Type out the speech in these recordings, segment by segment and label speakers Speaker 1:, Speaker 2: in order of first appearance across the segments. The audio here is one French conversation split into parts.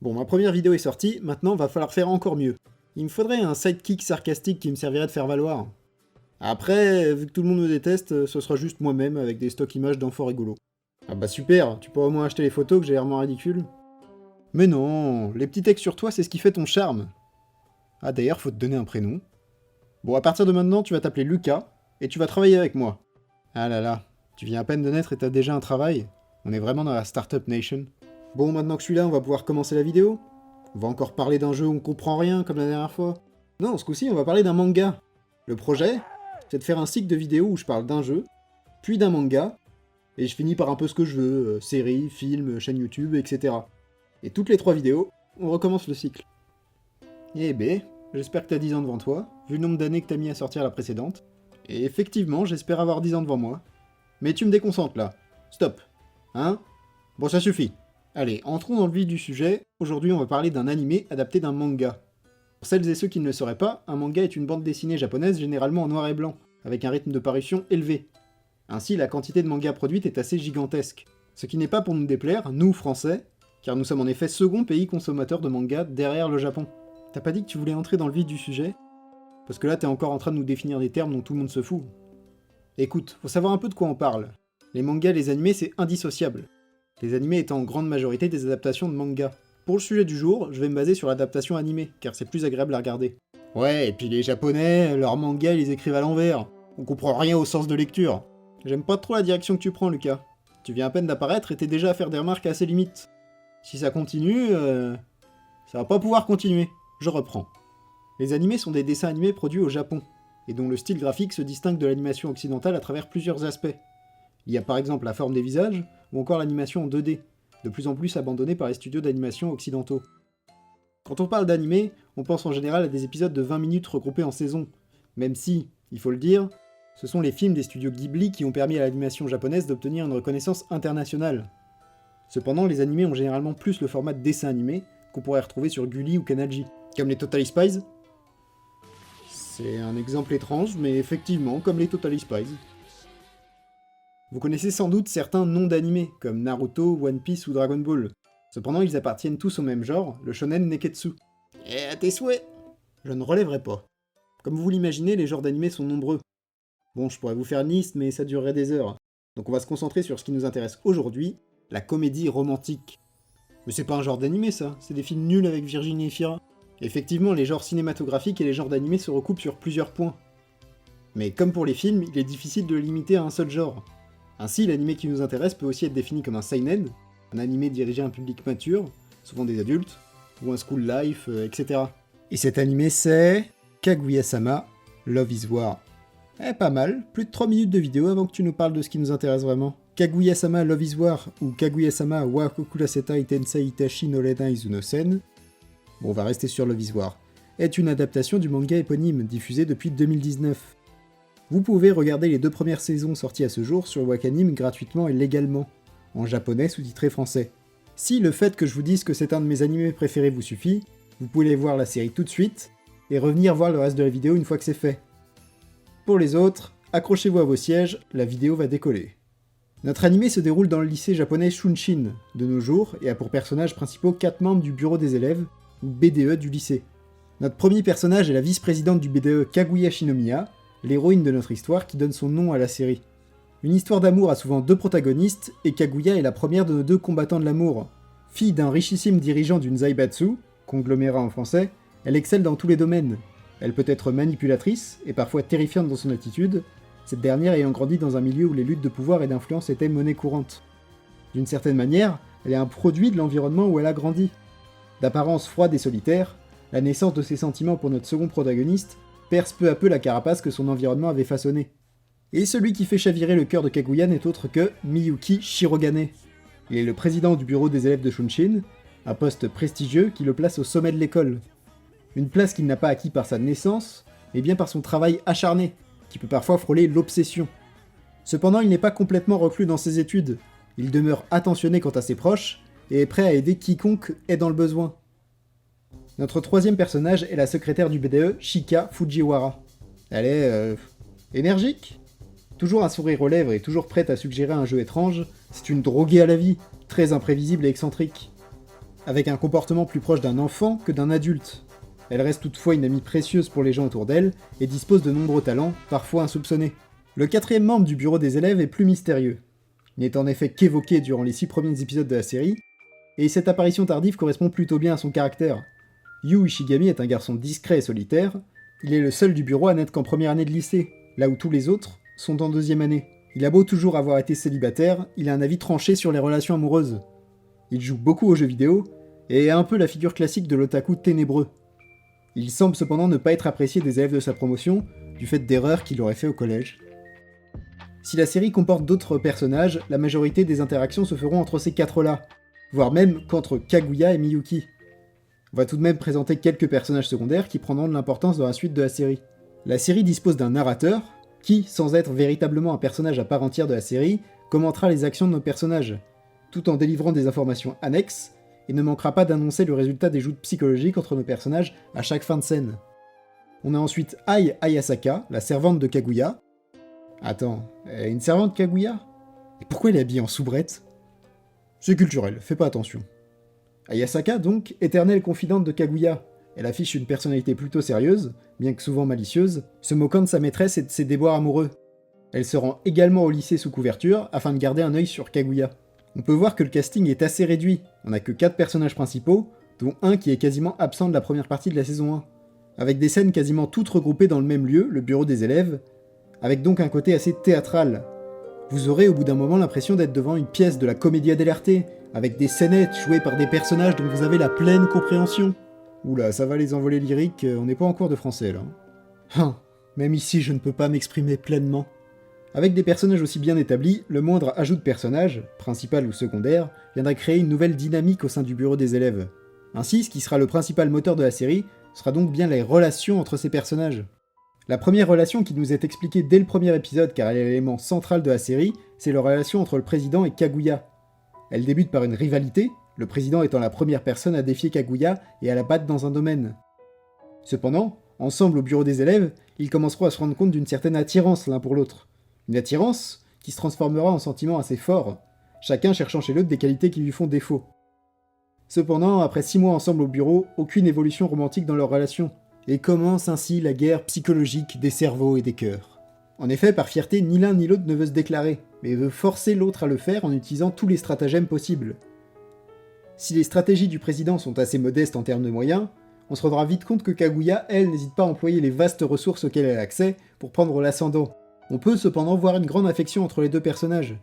Speaker 1: Bon, ma première vidéo est sortie, maintenant va falloir faire encore mieux. Il me faudrait un sidekick sarcastique qui me servirait de faire valoir. Après, vu que tout le monde me déteste, ce sera juste moi-même avec des stocks images d'enfants rigolos. Ah bah super, tu pourras au moins acheter les photos que j'ai l'airement ridicule. Mais non, les petits textes sur toi, c'est ce qui fait ton charme. Ah d'ailleurs, faut te donner un prénom. Bon, à partir de maintenant, tu vas t'appeler Lucas, et tu vas travailler avec moi. Ah là là, tu viens à peine de naître et t'as déjà un travail. On est vraiment dans la Startup Nation. Bon, maintenant que je suis là, on va pouvoir commencer la vidéo. On va encore parler d'un jeu où on comprend rien, comme la dernière fois. Non, ce coup-ci, on va parler d'un manga. Le projet, c'est de faire un cycle de vidéos où je parle d'un jeu, puis d'un manga, et je finis par un peu ce que je veux, séries, films, chaîne YouTube, etc. Et toutes les 3 vidéos, on recommence le cycle. Eh ben, j'espère que t'as 10 ans devant toi, vu le nombre d'années que t'as mis à sortir la précédente. Et effectivement, j'espère avoir 10 ans devant moi. Mais tu me déconcentres là. Stop. Hein? Bon, ça suffit. Allez, entrons dans le vif du sujet. Aujourd'hui, on va parler d'un animé adapté d'un manga. Pour celles et ceux qui ne le sauraient pas, un manga est une bande dessinée japonaise généralement en noir et blanc, avec un rythme de parution élevé. Ainsi, la quantité de mangas produite est assez gigantesque. Ce qui n'est pas pour nous déplaire, nous Français, car nous sommes en effet second pays consommateur de mangas derrière le Japon. T'as pas dit que tu voulais entrer dans le vif du sujet? Parce que là, t'es encore en train de nous définir des termes dont tout le monde se fout. Écoute, faut savoir un peu de quoi on parle. Les mangas et les animés, c'est indissociable. Les animés étant en grande majorité des adaptations de mangas. Pour le sujet du jour, je vais me baser sur l'adaptation animée, car c'est plus agréable à regarder. Ouais, et puis les japonais, leurs mangas, ils les écrivent à l'envers. On comprend rien au sens de lecture. J'aime pas trop la direction que tu prends, Lucas. Tu viens à peine d'apparaître et t'es déjà à faire des remarques à ses limites. Si ça continue, ça va pas pouvoir continuer. Je reprends. Les animés sont des dessins animés produits au Japon, et dont le style graphique se distingue de l'animation occidentale à travers plusieurs aspects. Il y a par exemple la forme des visages, ou encore l'animation en 2D, de plus en plus abandonnée par les studios d'animation occidentaux. Quand on parle d'animé, on pense en général à des épisodes de 20 minutes regroupés en saisons, même si, il faut le dire, ce sont les films des studios Ghibli qui ont permis à l'animation japonaise d'obtenir une reconnaissance internationale. Cependant, les animés ont généralement plus le format de dessin animé, qu'on pourrait retrouver sur Gulli ou Kanaji, comme les Totally Spies. C'est un exemple étrange, mais effectivement, comme les Totally Spies. Vous connaissez sans doute certains noms d'animés, comme Naruto, One Piece ou Dragon Ball. Cependant, ils appartiennent tous au même genre, le shonen neketsu. Et à tes souhaits! Je ne relèverai pas. Comme vous l'imaginez, les genres d'animés sont nombreux. Bon, je pourrais vous faire une liste, mais ça durerait des heures. Donc on va se concentrer sur ce qui nous intéresse aujourd'hui, la comédie romantique. Mais c'est pas un genre d'animé ça, c'est des films nuls avec Virginie Efira. Effectivement, les genres cinématographiques et les genres d'animé se recoupent sur plusieurs points. Mais comme pour les films, il est difficile de le limiter à un seul genre. Ainsi, l'animé qui nous intéresse peut aussi être défini comme un seinen, un animé dirigé à un public mature, souvent des adultes, ou un school life, etc. Et cet animé c'est... Kaguya-sama, Love is War. Eh, pas mal, plus de 3 minutes de vidéo avant que tu nous parles de ce qui nous intéresse vraiment. Kaguya-sama Love is War, ou Kaguya-sama wa Kokurasetai Tensei Itachi no Renai Zuno-sen, bon, on va rester sur Love is War, est une adaptation du manga éponyme, diffusé depuis 2019. Vous pouvez regarder les 2 premières saisons sorties à ce jour sur Wakanim gratuitement et légalement, en japonais sous-titré français. Si le fait que je vous dise que c'est un de mes animés préférés vous suffit, vous pouvez aller voir la série tout de suite, et revenir voir le reste de la vidéo une fois que c'est fait. Pour les autres, accrochez-vous à vos sièges, la vidéo va décoller. Notre animé se déroule dans le lycée japonais Shunshin, de nos jours, et a pour personnages principaux 4 membres du bureau des élèves, ou BDE du lycée. Notre premier personnage est la vice-présidente du BDE Kaguya Shinomiya, l'héroïne de notre histoire qui donne son nom à la série. Une histoire d'amour a souvent 2 protagonistes, et Kaguya est la première de nos 2 combattants de l'amour. Fille d'un richissime dirigeant d'une Zaibatsu, conglomérat en français, elle excelle dans tous les domaines. Elle peut être manipulatrice, et parfois terrifiante dans son attitude, cette dernière ayant grandi dans un milieu où les luttes de pouvoir et d'influence étaient monnaie courante. D'une certaine manière, elle est un produit de l'environnement où elle a grandi. D'apparence froide et solitaire, la naissance de ses sentiments pour notre second protagoniste perce peu à peu la carapace que son environnement avait façonnée. Et celui qui fait chavirer le cœur de Kaguya n'est autre que Miyuki Shirogane. Il est le président du bureau des élèves de Shunshin, un poste prestigieux qui le place au sommet de l'école. Une place qu'il n'a pas acquis par sa naissance, mais bien par son travail acharné, qui peut parfois frôler l'obsession. Cependant, il n'est pas complètement reclus dans ses études, il demeure attentionné quant à ses proches, et est prêt à aider quiconque est dans le besoin. Notre troisième personnage est la secrétaire du BDE, Shika Fujiwara. Elle est... énergique. Toujours un sourire aux lèvres et toujours prête à suggérer un jeu étrange, c'est une droguée à la vie, très imprévisible et excentrique. avec un comportement plus proche d'un enfant que d'un adulte. Elle reste toutefois une amie précieuse pour les gens autour d'elle, et dispose de nombreux talents, parfois insoupçonnés. Le 4e membre du bureau des élèves est plus mystérieux. Il n'est en effet qu'évoqué durant les 6 premiers épisodes de la série, et cette apparition tardive correspond plutôt bien à son caractère. Yu Ishigami est un garçon discret et solitaire, il est le seul du bureau à n'être qu'en première année de lycée, là où tous les autres sont en 2e année. Il a beau toujours avoir été célibataire, il a un avis tranché sur les relations amoureuses. Il joue beaucoup aux jeux vidéo, et est un peu la figure classique de l'otaku ténébreux. Il semble cependant ne pas être apprécié des élèves de sa promotion, du fait d'erreurs qu'il aurait fait au collège. Si la série comporte d'autres personnages, la majorité des interactions se feront entre ces 4-là, voire même qu'entre Kaguya et Miyuki. On va tout de même présenter quelques personnages secondaires qui prendront de l'importance dans la suite de la série. La série dispose d'un narrateur, qui, sans être véritablement un personnage à part entière de la série, commentera les actions de nos personnages, tout en délivrant des informations annexes, et ne manquera pas d'annoncer le résultat des joutes psychologiques entre nos personnages à chaque fin de scène. On a ensuite Ai Ayasaka, la servante de Kaguya. Attends, une servante Kaguya? Et pourquoi elle est habillée en soubrette? C'est culturel, fais pas attention. Ayasaka, donc, éternelle confidente de Kaguya. Elle affiche une personnalité plutôt sérieuse, bien que souvent malicieuse, se moquant de sa maîtresse et de ses déboires amoureux. Elle se rend également au lycée sous couverture, afin de garder un œil sur Kaguya. On peut voir que le casting est assez réduit, on a que 4 personnages principaux, dont un qui est quasiment absent de la première partie de la saison 1, avec des scènes quasiment toutes regroupées dans le même lieu, le bureau des élèves, avec donc un côté assez théâtral. Vous aurez au bout d'un moment l'impression d'être devant une pièce de la Commedia dell'arte, avec des scénettes jouées par des personnages dont vous avez la pleine compréhension. Oula, ça va les envolées lyriques, on n'est pas en cours de français là. Même ici je ne peux pas m'exprimer pleinement. Avec des personnages aussi bien établis, le moindre ajout de personnage, principal ou secondaire, viendra créer une nouvelle dynamique au sein du bureau des élèves. Ainsi, ce qui sera le principal moteur de la série, sera donc bien les relations entre ces personnages. La première relation qui nous est expliquée dès le premier épisode car elle est l'élément central de la série, c'est la relation entre le président et Kaguya. Elle débute par une rivalité, le président étant la première personne à défier Kaguya et à la battre dans un domaine. Cependant, ensemble au bureau des élèves, ils commenceront à se rendre compte d'une certaine attirance l'un pour l'autre. Une attirance qui se transformera en sentiment assez fort, chacun cherchant chez l'autre des qualités qui lui font défaut. Cependant, après 6 mois ensemble au bureau, aucune évolution romantique dans leur relation, et commence ainsi la guerre psychologique des cerveaux et des cœurs. En effet, par fierté, ni l'un ni l'autre ne veut se déclarer, mais veut forcer l'autre à le faire en utilisant tous les stratagèmes possibles. Si les stratégies du président sont assez modestes en termes de moyens, on se rendra vite compte que Kaguya, elle, n'hésite pas à employer les vastes ressources auxquelles elle a accès pour prendre l'ascendant. On peut cependant voir une grande affection entre les deux personnages.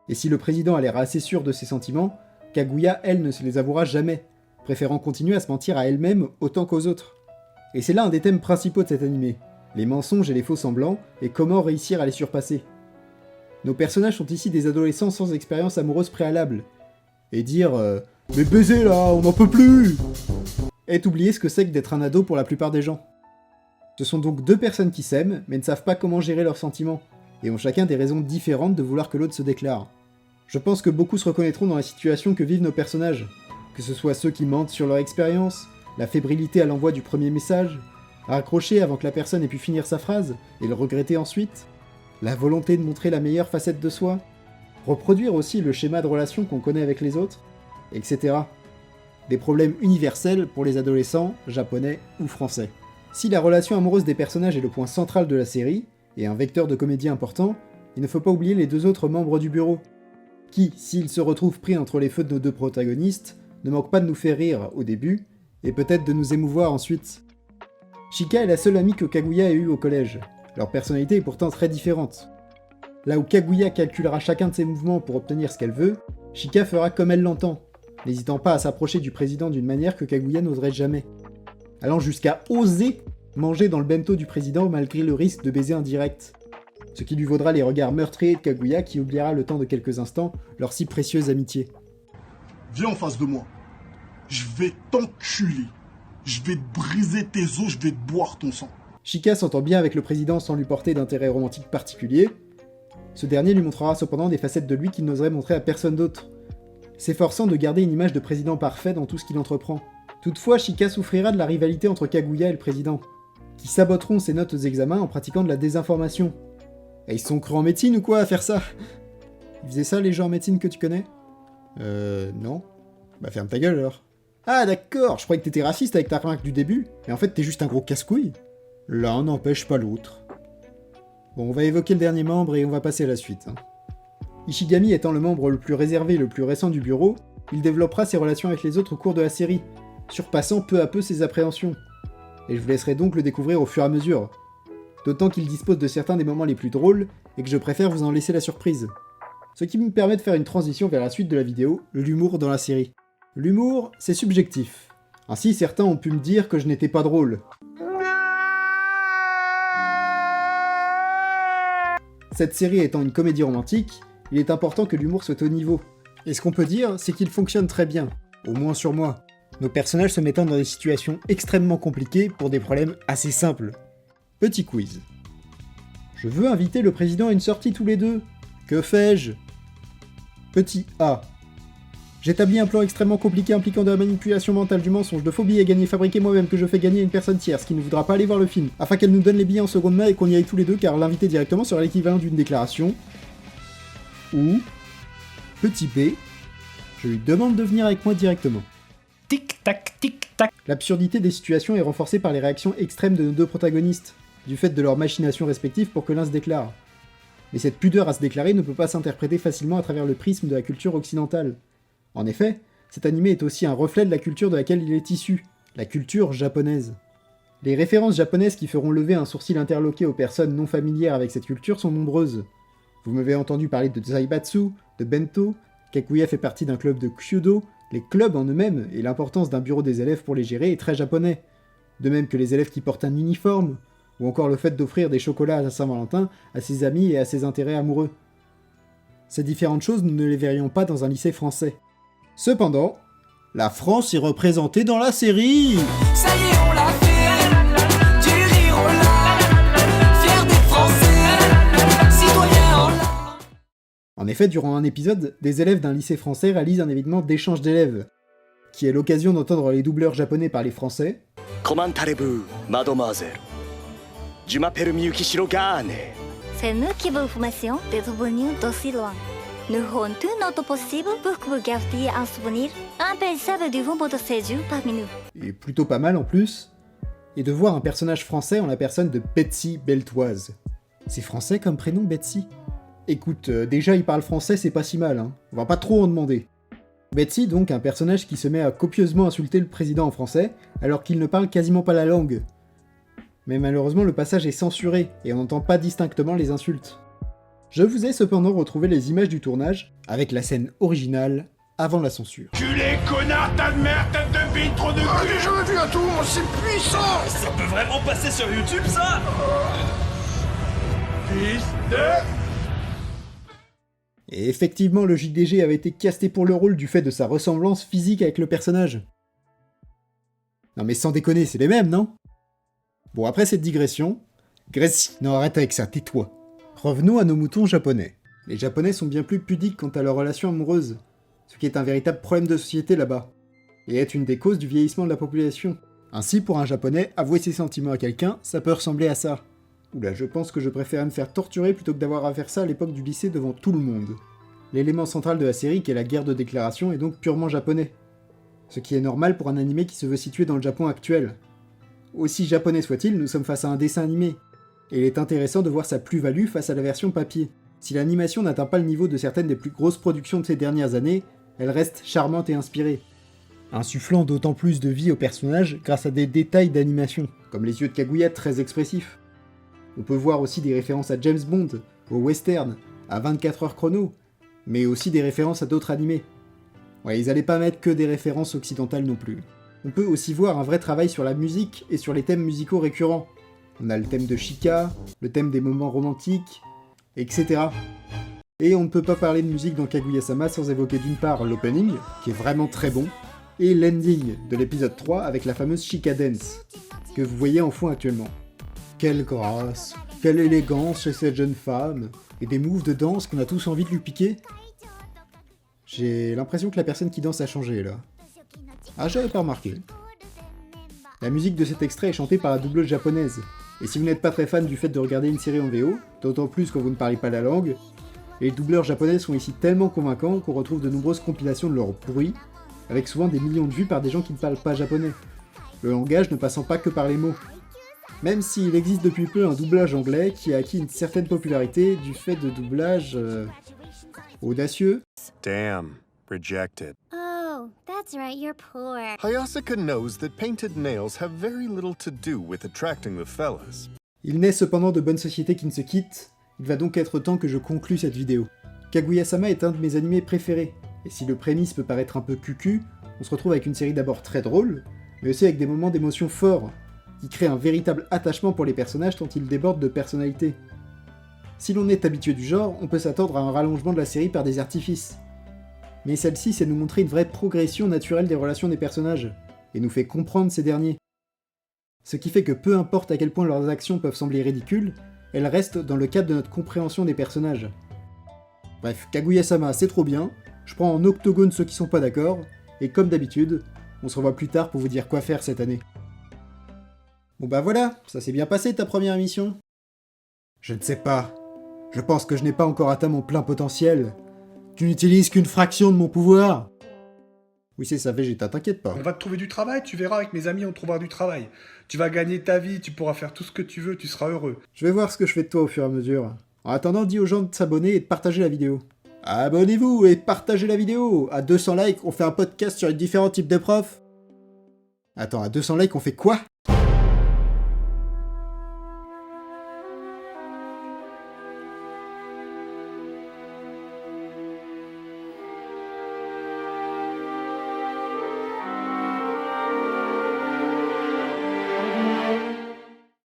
Speaker 1: Et si le président a l'air assez sûr de ses sentiments, Kaguya, elle, ne se les avouera jamais, préférant continuer à se mentir à elle-même autant qu'aux autres. Et c'est là un des thèmes principaux de cet animé, les mensonges et les faux semblants, et comment réussir à les surpasser. Nos personnages sont ici des adolescents sans expérience amoureuse préalable. Et dire « Mais baiser là, on n'en peut plus !» est oublier ce que c'est que d'être un ado pour la plupart des gens. Ce sont donc 2 personnes qui s'aiment, mais ne savent pas comment gérer leurs sentiments, et ont chacun des raisons différentes de vouloir que l'autre se déclare. Je pense que beaucoup se reconnaîtront dans la situation que vivent nos personnages, que ce soit ceux qui mentent sur leur expérience, la fébrilité à l'envoi du premier message, raccrocher avant que la personne ait pu finir sa phrase, et le regretter ensuite, la volonté de montrer la meilleure facette de soi, reproduire aussi le schéma de relation qu'on connaît avec les autres, etc. Des problèmes universels pour les adolescents, japonais ou français. Si la relation amoureuse des personnages est le point central de la série, et un vecteur de comédie important, il ne faut pas oublier les 2 autres membres du bureau, qui, s'ils se retrouvent pris entre les feux de nos 2 protagonistes, ne manquent pas de nous faire rire au début, et peut-être de nous émouvoir ensuite. Chika est la seule amie que Kaguya ait eue au collège. Leur personnalité est pourtant très différente. Là où Kaguya calculera chacun de ses mouvements pour obtenir ce qu'elle veut, Chika fera comme elle l'entend, n'hésitant pas à s'approcher du président d'une manière que Kaguya n'oserait jamais, allant jusqu'à oser manger dans le bento du président malgré le risque de baiser indirect, ce qui lui vaudra les regards meurtriers de Kaguya qui oubliera le temps de quelques instants leur si précieuse amitié.
Speaker 2: Viens en face de moi. Je vais t'enculer. Je vais te briser tes os, je vais te boire ton sang.
Speaker 1: Chika s'entend bien avec le président sans lui porter d'intérêt romantique particulier. Ce dernier lui montrera cependant des facettes de lui qu'il n'oserait montrer à personne d'autre, s'efforçant de garder une image de président parfait dans tout ce qu'il entreprend. Toutefois, Chika souffrira de la rivalité entre Kaguya et le président, qui saboteront ses notes aux examens en pratiquant de la désinformation. Et ils sont crus en médecine ou quoi à faire ça? Ils faisaient ça les gens en médecine que tu connais? Non. Bah ferme ta gueule alors. Ah d'accord, je croyais que t'étais raciste avec ta remarque du début, mais en fait t'es juste un gros casse-couille. L'un n'empêche pas l'autre. Bon, on va évoquer le dernier membre et on va passer à la suite. Ishigami étant le membre le plus réservé et le plus récent du bureau, il développera ses relations avec les autres au cours de la série, surpassant peu à peu ses appréhensions. Et je vous laisserai donc le découvrir au fur et à mesure. D'autant qu'il dispose de certains des moments les plus drôles, et que je préfère vous en laisser la surprise. Ce qui me permet de faire une transition vers la suite de la vidéo, l'humour dans la série. L'humour, c'est subjectif. Ainsi, certains ont pu me dire que je n'étais pas drôle. Cette série étant une comédie romantique, il est important que l'humour soit au niveau. Et ce qu'on peut dire, c'est qu'il fonctionne très bien, au moins sur moi. Nos personnages se mettant dans des situations extrêmement compliquées pour des problèmes assez simples. Petit quiz. Je veux inviter le président à une sortie tous les deux. Que fais-je? Petit A. J'établis un plan extrêmement compliqué impliquant de la manipulation mentale, du mensonge, de faux billets gagnés fabriqués moi-même que je fais gagner à une personne tierce qui ne voudra pas aller voir le film, afin qu'elle nous donne les billets en seconde main et qu'on y aille tous les deux car l'inviter directement sera l'équivalent d'une déclaration. Ou... Petit B. Je lui demande de venir avec moi directement.
Speaker 3: Tic-tac, tic-tac.
Speaker 1: L'absurdité des situations est renforcée par les réactions extrêmes de nos deux protagonistes, du fait de leurs machinations respectives pour que l'un se déclare. Mais cette pudeur à se déclarer ne peut pas s'interpréter facilement à travers le prisme de la culture occidentale. En effet, cet animé est aussi un reflet de la culture de laquelle il est issu, la culture japonaise. Les références japonaises qui feront lever un sourcil interloqué aux personnes non familières avec cette culture sont nombreuses. Vous m'avez entendu parler de Zaibatsu, de Bento, Kaguya fait partie d'un club de Kyudo, les clubs en eux-mêmes et l'importance d'un bureau des élèves pour les gérer est très japonais. De même que les élèves qui portent un uniforme, ou encore le fait d'offrir des chocolats à Saint-Valentin à ses amis et à ses intérêts amoureux. Ces différentes choses, nous ne les verrions pas dans un lycée français. Cependant, la France est représentée dans la série.
Speaker 4: Ça y est, on l'a fait. Du rire au larmes. Fier des Français. Citoyens en larmes.
Speaker 1: En effet, durant un épisode, des élèves d'un lycée français réalisent un événement d'échange d'élèves, qui est l'occasion d'entendre les doubleurs japonais parler français.
Speaker 5: Commentarez-vous, mademoiselle? Je m'appelle Miyuki Shirogane.
Speaker 6: C'est nous qui vous remercions d'être venus d'aussi loin. Nous ferons tout notre possible pour que vous gardiez un souvenir impérissable du moment de séjour parmi nous.
Speaker 1: Et plutôt pas mal en plus, et de voir un personnage français en la personne de Betsy Beltoise. C'est français comme prénom, Betsy? Écoute, déjà il parle français, c'est pas si mal, hein. On va pas trop en demander. Betsy, donc, un personnage qui se met à copieusement insulter le président en français, alors qu'il ne parle quasiment pas la langue. Mais malheureusement, le passage est censuré, et on n'entend pas distinctement les insultes. Je vous ai cependant retrouvé les images du tournage, avec la scène originale, avant la censure.
Speaker 7: Culé, connard, ta mère, tête de bite, trop de cul.
Speaker 2: J'ai jamais vu un tout, c'est puissant.
Speaker 7: Ça peut vraiment passer sur YouTube, ça? Fils de...
Speaker 1: Et effectivement, le JDG avait été casté pour le rôle du fait de sa ressemblance physique avec le personnage. Non mais sans déconner, c'est les mêmes, non? Bon, après cette digression... Non, arrête avec ça, tais-toi. Revenons à nos moutons japonais. Les japonais sont bien plus pudiques quant à leur relation amoureuse, ce qui est un véritable problème de société là-bas, et est une des causes du vieillissement de la population. Ainsi, pour un japonais, avouer ses sentiments à quelqu'un, ça peut ressembler à ça. Oula, je pense que je préférais me faire torturer plutôt que d'avoir à faire ça à l'époque du lycée devant tout le monde. L'élément central de la série, qui est la guerre de déclaration, est donc purement japonais. Ce qui est normal pour un animé qui se veut situer dans le Japon actuel. Aussi japonais soit-il, nous sommes face à un dessin animé, et il est intéressant de voir sa plus-value face à la version papier. Si l'animation n'atteint pas le niveau de certaines des plus grosses productions de ces dernières années, elle reste charmante et inspirée, insufflant d'autant plus de vie aux personnages grâce à des détails d'animation, comme les yeux de Kaguya très expressifs. On peut voir aussi des références à James Bond, au western, à 24 heures chrono, mais aussi des références à d'autres animés. Ouais, ils allaient pas mettre que des références occidentales non plus. On peut aussi voir un vrai travail sur la musique et sur les thèmes musicaux récurrents. On a le thème de Chika, le thème des moments romantiques, etc. Et on ne peut pas parler de musique dans Kaguya-sama sans évoquer d'une part l'opening, qui est vraiment très bon, et l'ending de l'épisode 3 avec la fameuse Chika Dance, que vous voyez en fond actuellement. Quelle grâce, quelle élégance chez cette jeune femme, et des moves de danse qu'on a tous envie de lui piquer. J'ai l'impression que la personne qui danse a changé là. Ah, j'avais pas remarqué. La musique de cet extrait est chantée par la doubleuse japonaise, et si vous n'êtes pas très fan du fait de regarder une série en VO, d'autant plus quand vous ne parlez pas la langue, les doubleurs japonais sont ici tellement convaincants qu'on retrouve de nombreuses compilations de leur bruit, avec souvent des millions de vues par des gens qui ne parlent pas japonais, le langage ne passant pas que par les mots. Même s'il existe depuis peu un doublage anglais qui a acquis une certaine popularité du fait de doublages audacieux.
Speaker 8: Damn, rejected.
Speaker 6: Oh, that's right, you're poor.
Speaker 8: Hayasaka knows that painted nails have very little to do with attracting the fellas.
Speaker 1: Il naît cependant de bonnes sociétés qui ne se quittent, il va donc être temps que je conclue cette vidéo. Kaguya-sama est un de mes animés préférés, et si le prémisse peut paraître un peu cucu, on se retrouve avec une série d'abord très drôle, mais aussi avec des moments d'émotion forts, qui créent un véritable attachement pour les personnages tant ils débordent de personnalité. Si l'on est habitué du genre, on peut s'attendre à un rallongement de la série par des artifices. Mais celle-ci sait nous montrer une vraie progression naturelle des relations des personnages, et nous fait comprendre ces derniers. Ce qui fait que peu importe à quel point leurs actions peuvent sembler ridicules, elles restent dans le cadre de notre compréhension des personnages. Bref, Kaguya-sama c'est trop bien, je prends en octogone ceux qui sont pas d'accord, et comme d'habitude, on se revoit plus tard pour vous dire quoi faire cette année. Bon bah voilà, ça s'est bien passé ta première émission. Je ne sais pas. Je pense que je n'ai pas encore atteint mon plein potentiel. Tu n'utilises qu'une fraction de mon pouvoir. Oui c'est ça, Vegeta, t'inquiète pas.
Speaker 9: On va te trouver du travail, tu verras, avec mes amis on trouvera du travail. Tu vas gagner ta vie, tu pourras faire tout ce que tu veux, tu seras heureux.
Speaker 1: Je vais voir ce que je fais de toi au fur et à mesure. En attendant, dis aux gens de s'abonner et de partager la vidéo. Abonnez-vous et partagez la vidéo. À 200 likes, on fait un podcast sur les différents types de profs. Attends, à 200 likes, on fait quoi ?